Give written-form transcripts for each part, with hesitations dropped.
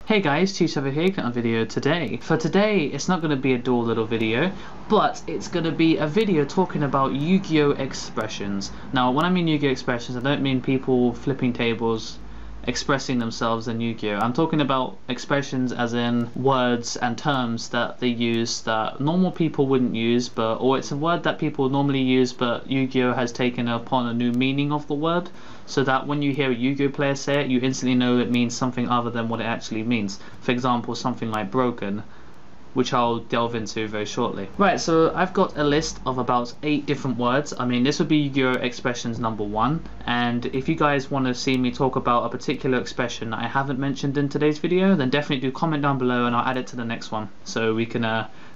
Hey guys, T7 here, on video today. For today, it's not going to be a dull little video, but it's going to be a video talking about Yugioh Expressions. Now, when I mean Yugioh Expressions, I don't mean people flipping tables, expressing themselves in Yu-Gi-Oh! I'm talking about expressions as in words and terms that they use that normal people wouldn't use, or it's a word that people normally use, but Yu-Gi-Oh! Has taken upon a new meaning of the word, so that when you hear a Yu-Gi-Oh! Player say it, you instantly know it means something other than what it actually means. For example, something like broken, which I'll delve into very shortly. Right, so I've got a list of about 8 different words. I mean, this would be Yugioh Expressions number 1, and if you guys want to see me talk about a particular expression that I haven't mentioned in today's video, then definitely do comment down below and I'll add it to the next one, so we can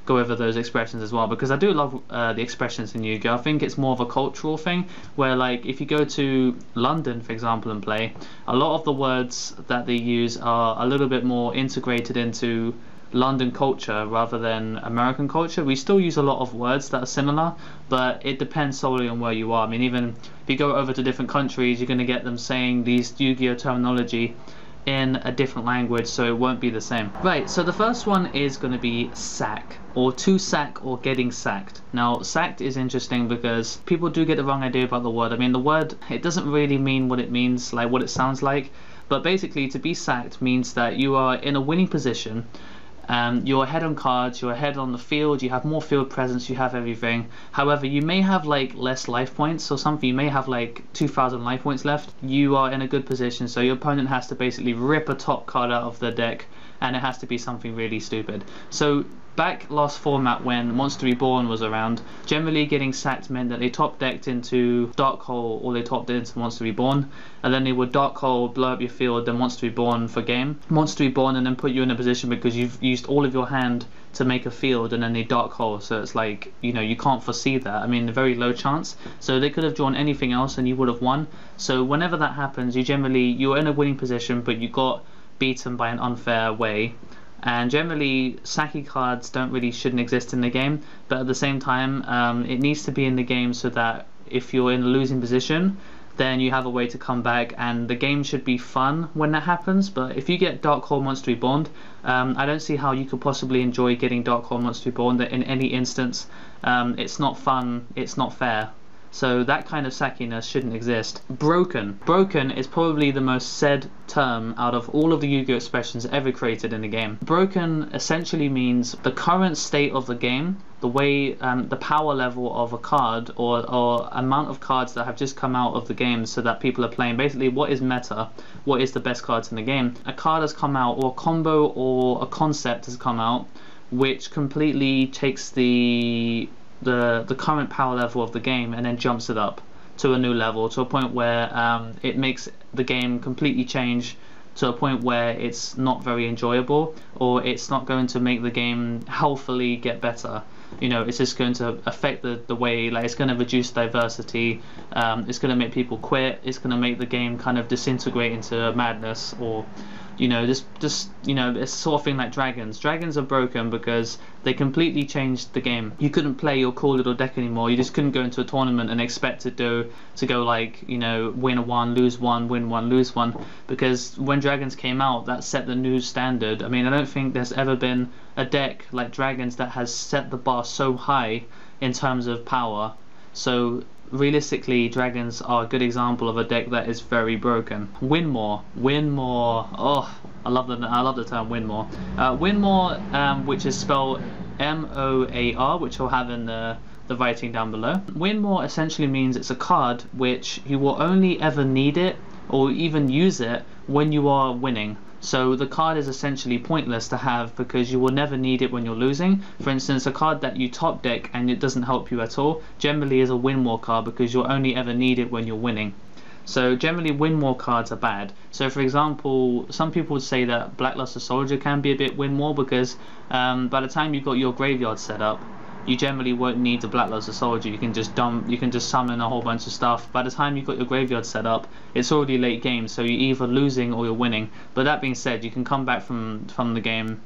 go over those expressions as well, because I do love the expressions in Yu-Gi-Oh! I think it's more of a cultural thing, where like if you go to London, for example, and play, a lot of the words that they use are a little bit more integrated into London culture rather than American culture. We still use a lot of words that are similar, but it depends solely on where you are. I mean, even if you go over to different countries, you're going to get them saying these Yu-Gi-Oh! Terminology in a different language, so it won't be the same. Right, so the first one is going to be sack, or to sack, or getting sacked. Now, sacked is interesting because people do get the wrong idea about the word. I mean, the word, it doesn't really mean what it means, like what it sounds like, but basically to be sacked means that you are in a winning position. You're ahead on cards, you're ahead on the field, you have more field presence, you have everything. However, you may have like less life points or something, you may have like 2,000 life points left. You are in a good position, so your opponent has to basically rip a top card out of the deck, and it has to be something really stupid. So back last format when Monster Reborn was around, generally getting sacked meant that they top decked into Dark Hole, or they top decked into Monster Reborn, and then they would Dark Hole, blow up your field, then Monster Reborn for game. Monster Reborn and then put you in a position because you've used all of your hand to make a field, and then they Dark Hole, so it's like, you know, you can't foresee that. I mean, a very low chance, so they could have drawn anything else and you would have won. So whenever that happens, you're in a winning position, but you got beaten by an unfair way. And generally sacky cards shouldn't exist in the game, but at the same time it needs to be in the game so that if you're in a losing position, then you have a way to come back, and the game should be fun when that happens. But if you get Dark Hole Monster Reborn, I don't see how you could possibly enjoy getting Dark Hole Monster Reborn in any instance. It's not fun, it's not fair. So that kind of sackiness shouldn't exist. Broken. Broken is probably the most said term out of all of the Yu-Gi-Oh! Expressions ever created in the game. Broken essentially means the current state of the game, the way, the power level of a card, or amount of cards that have just come out of the game so that people are playing. Basically, what is meta, what is the best cards in the game. A card has come out, or a combo or a concept has come out, which completely takes the current power level of the game and then jumps it up to a new level, to a point where it makes the game completely change, to a point where it's not very enjoyable, or it's not going to make the game healthily get better. You know, it's just going to affect the way, like, it's going to reduce diversity, it's going to make people quit, it's going to make the game kind of disintegrate into madness, or you know, just you know, it's sort of thing like dragons. Dragons are broken because they completely changed the game. You couldn't play your cool little deck anymore. You just couldn't go into a tournament and expect to go like, you know, win one, lose one, win one, lose one, because when dragons came out, that set the new standard. I mean, I don't think there's ever been a deck like dragons that has set the bar so high in terms of power. So realistically, dragons are a good example of a deck that is very broken. Win more. Oh, I love the term win more. Win more, which is spelled M-O-A-R, which I'll have in the writing down below. Win more essentially means it's a card which you will only ever need it, or even use it, when you are winning. So the card is essentially pointless to have because you will never need it when you're losing. For instance, a card that you top deck and it doesn't help you at all generally is a win more card, because you'll only ever need it when you're winning. So generally win more cards are bad. So for example, some people would say that Blackluster Soldier can be a bit win more, because by the time you've got your graveyard set up, you generally won't need the Blackluster Soldier. You can just summon a whole bunch of stuff. By the time you've got your graveyard set up, it's already late game, so you're either losing or you're winning. But that being said, you can come back from the game,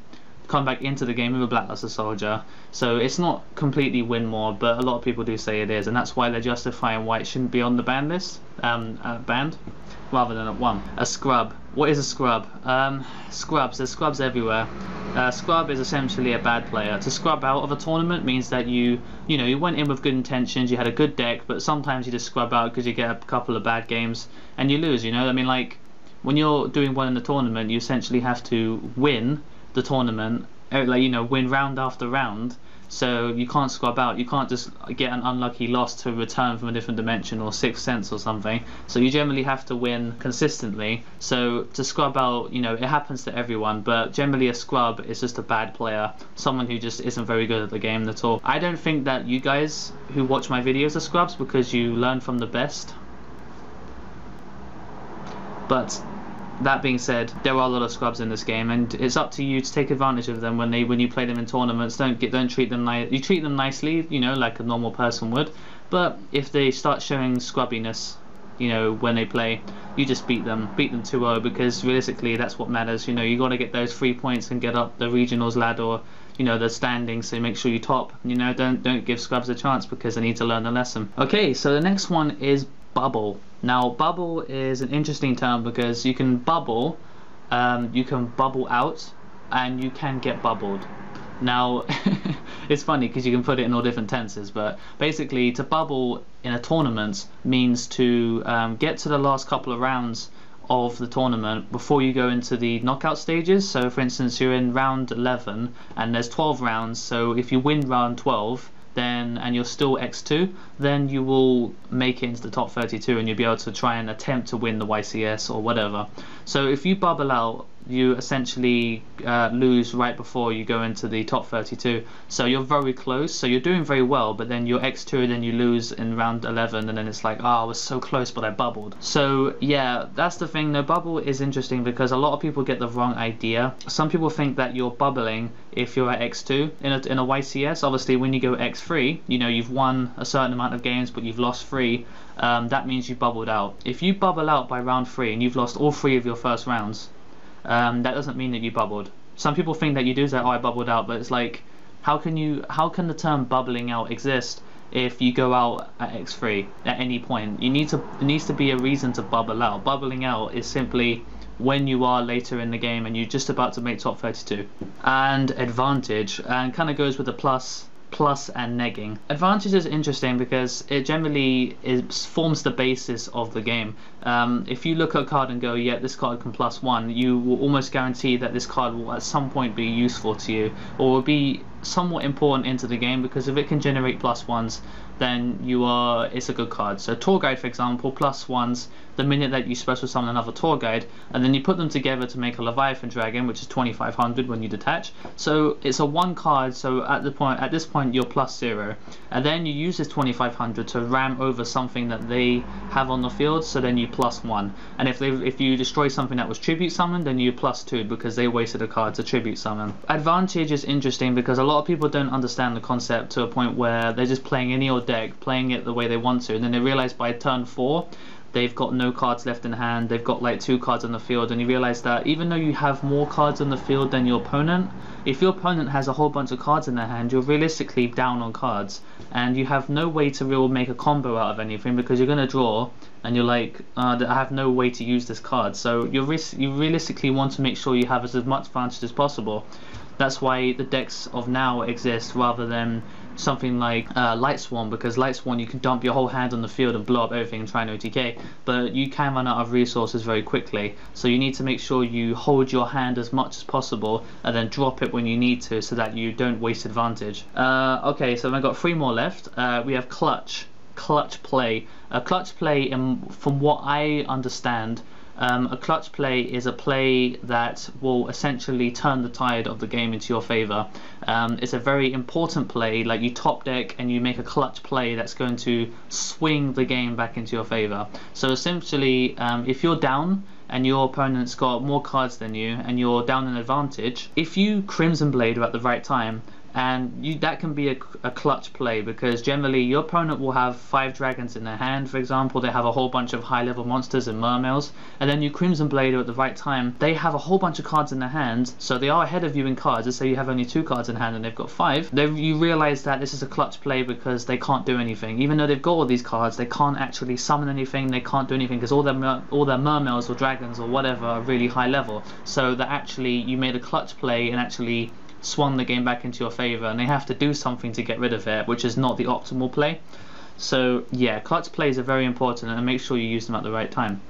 come back into the game with a Blackluster Soldier. So it's not completely win more, but a lot of people do say it is, and that's why they're justifying why it shouldn't be on the ban list, banned, rather than at 1. A scrub. What is a scrub? Scrubs, there's scrubs everywhere. Scrub is essentially a bad player. To scrub out of a tournament means that you went in with good intentions, you had a good deck, but sometimes you just scrub out because you get a couple of bad games and you lose, I mean, like, when you're doing well in the tournament, you essentially have to win the tournament, like, win round after round. So you can't scrub out. You can't just get an unlucky loss to return from a different dimension or Sixth Sense or something. So you generally have to win consistently. So to scrub out, it happens to everyone, but generally a scrub is just a bad player, someone who just isn't very good at the game at all. I don't think that you guys who watch my videos are scrubs because you learn from the best. But that being said, there are a lot of scrubs in this game, and it's up to you to take advantage of them when you play them in tournaments. Don't treat them you treat them nicely, like a normal person would. But if they start showing scrubbiness, when they play, you just beat them 2-0, because realistically that's what matters. You got to get those 3 points and get up the regionals ladder, or the standings, so make sure you top. Don't give scrubs a chance because they need to learn a lesson. Okay, so the next one is bubble. Now, bubble is an interesting term because you can bubble out, and you can get bubbled. Now, it's funny because you can put it in all different tenses, but basically to bubble in a tournament means to get to the last couple of rounds of the tournament before you go into the knockout stages. So for instance, you're in round 11 and there's 12 rounds, so if you win round 12 and you're still X2, then you will make it into the top 32 and you'll be able to try and attempt to win the YCS or whatever. So if you bubble out, you essentially lose right before you go into the top 32. So you're very close, so you're doing very well, but then you're X2 and then you lose in round 11, and then it's like, oh, I was so close but I bubbled. So yeah, that's the thing. The bubble is interesting because a lot of people get the wrong idea. Some people think that you're bubbling if you're at X2 in a YCS. Obviously when you go X3, you've won a certain amount of games but you've lost 3, that means you bubbled out. If you bubble out by round 3 and you've lost all 3 of your first rounds, that doesn't mean that you bubbled. Some people think that you do say, oh, I bubbled out, but it's like, how can the term bubbling out exist if you go out at X3 at any point? There needs to be a reason to bubble out. Bubbling out is simply when you are later in the game and you're just about to make top 32. And advantage, and kind of goes with the plus and negging. Advantage is interesting because it generally forms the basis of the game. If you look at a card and go, yeah, this card can +1, you will almost guarantee that this card will at some point be useful to you, or will be somewhat important into the game, because if it can generate +1s, then it's a good card. So tour guide, for example, +1s the minute that you special summon another tour guide, and then you put them together to make a Leviathan Dragon, which is 2500 when you detach. So it's a 1 card, so at this point you're +0, and then you use this 2500 to ram over something that they have on the field, so then you +1. And if you destroy something that was tribute summoned, then you +2 because they wasted a card to tribute summon. Advantage is interesting because a lot of people don't understand the concept to a point where they're just playing any old deck, playing it the way they want to, and then they realize by turn 4 they've got no cards left in hand, they've got like 2 cards on the field, and you realize that even though you have more cards on the field than your opponent, if your opponent has a whole bunch of cards in their hand, you're realistically down on cards, and you have no way to really make a combo out of anything because you're going to draw, and you're like, I have no way to use this card. So you realistically want to make sure you have as much advantage as possible. That's why the decks of now exist rather than something like Light Swarm, because Light Swarm you can dump your whole hand on the field and blow up everything and try and OTK, but you can run out of resources very quickly, so you need to make sure you hold your hand as much as possible and then drop it when you need to, so that you don't waste advantage. Okay, so I've got 3 more left. We have clutch play. Clutch play, from what I understand, a clutch play is a play that will essentially turn the tide of the game into your favor. It's a very important play, like you top deck and you make a clutch play that's going to swing the game back into your favor. So essentially, if you're down and your opponent's got more cards than you and you're down an advantage, if you Crimson Blade at the right time and that can be a clutch play, because generally your opponent will have 5 dragons in their hand, for example. They have a whole bunch of high level monsters and mermails, and then you Crimson Blade at the right time. They have a whole bunch of cards in their hand, so they are ahead of you in cards. Let's say you have only 2 cards in hand and they've got 5. You realize that this is a clutch play because they can't do anything. Even though they've got all these cards, they can't actually summon anything, they can't do anything, because all their mermails or dragons or whatever are really high level. So that actually you made a clutch play and actually swung the game back into your favor, and they have to do something to get rid of it, which is not the optimal play. So yeah, clutch plays are very important, and make sure you use them at the right time.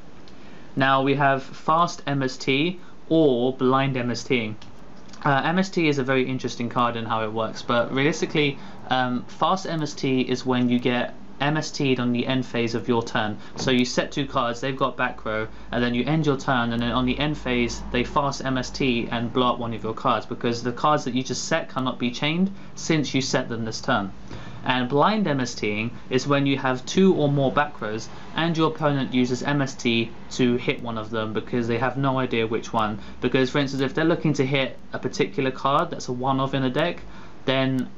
Now we have fast MST or blind MST. MST is a very interesting card in how it works, but realistically fast MST is when you get MST'd on the end phase of your turn. So you set 2 cards, they've got back row, and then you end your turn, and then on the end phase they fast MST and blow up one of your cards, because the cards that you just set cannot be chained since you set them this turn. And blind MSTing is when you have 2 or more back rows and your opponent uses MST to hit one of them because they have no idea which one. Because for instance, if they're looking to hit a particular card that's a one-off in a deck, then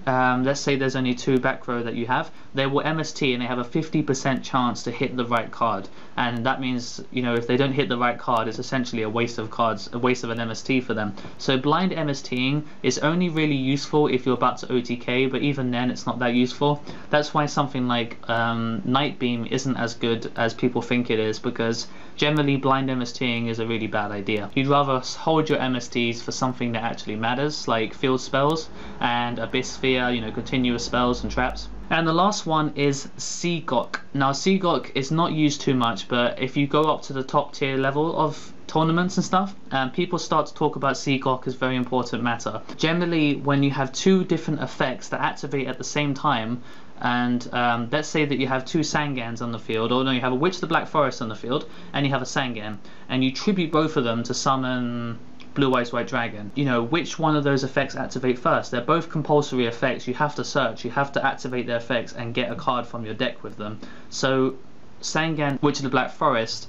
let's say there's only 2 back row that you have, they will MST and they have a 50% chance to hit the right card, and that means, you know, if they don't hit the right card, it's essentially a waste of cards, a waste of an MST for them. So blind MSTing is only really useful if you're about to OTK, but even then it's not that useful. That's why something like Night Beam isn't as good as people think it is, because generally blind MSTing is a really bad idea. You'd rather hold your MSTs for something that actually matters, like field spells and Abyss Sphere, you know, continuous spells and traps. And the last one is Seagok. Now Seagok is not used too much, but if you go up to the top tier level of tournaments and stuff, people start to talk about Seagok as very important matter. Generally, when you have 2 different effects that activate at the same time, and let's say that you have 2 Sangans on the field, or no, you have a Witch of the Black Forest on the field, and you have a Sangan, and you tribute both of them to summon Blue Eyes White Dragon. You know, which one of those effects activate first? They're both compulsory effects. You have to search, you have to activate their effects and get a card from your deck with them. So Sangan, Witch of the Black Forest,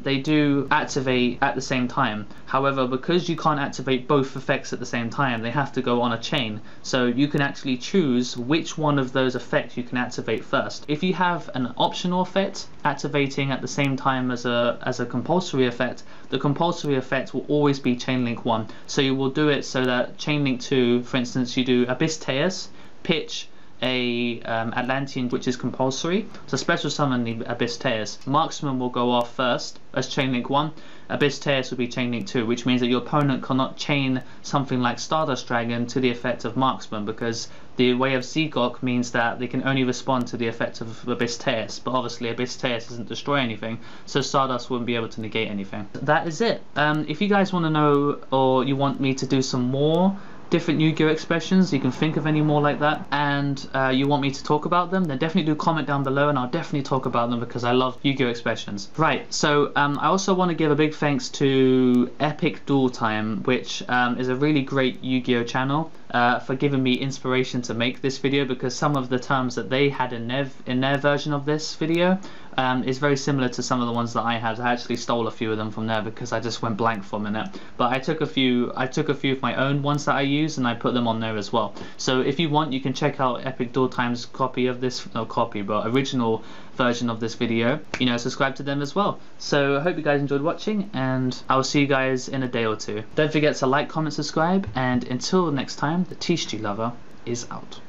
they do activate at the same time. However, because you can't activate both effects at the same time, they have to go on a chain. So you can actually choose which one of those effects you can activate first. If you have an optional effect activating at the same time as a compulsory effect, the compulsory effect will always be Chain Link 1. So you will do it so that Chain Link 2, for instance, you do Abyss Teus, pitch a Atlantean, which is compulsory, so special summon the Abyss Teus. Marksman will go off first as Chain Link 1, Abyss Teus will be Chain Link 2, which means that your opponent cannot chain something like Stardust Dragon to the effect of Marksman, because the way of Seagok means that they can only respond to the effect of Abyss Teus, but obviously Abyss Teus doesn't destroy anything, so Stardust wouldn't be able to negate anything. That is it. If you guys want to know, or you want me to do some more different Yugioh expressions, you can think of any more like that, and you want me to talk about them, then definitely do comment down below and I'll definitely talk about them, because I love Yugioh expressions. Right, so I also want to give a big thanks to Epic Duel Time, which is a really great Yu-Gi-Oh channel, for giving me inspiration to make this video, because some of the terms that they had in their version of this video is very similar to some of the ones that I had. I actually stole a few of them from there because I just went blank for a minute, but I took a few of my own ones that I used and I put them on there as well. So if you want, you can check out Epic Duel Time's copy of this, not copy, but original version of this video. You know, subscribe to them as well. So I hope you guys enjoyed watching, and I'll see you guys in a day or two. Don't forget to like, comment, subscribe, and until next time, the Thetcglover is out.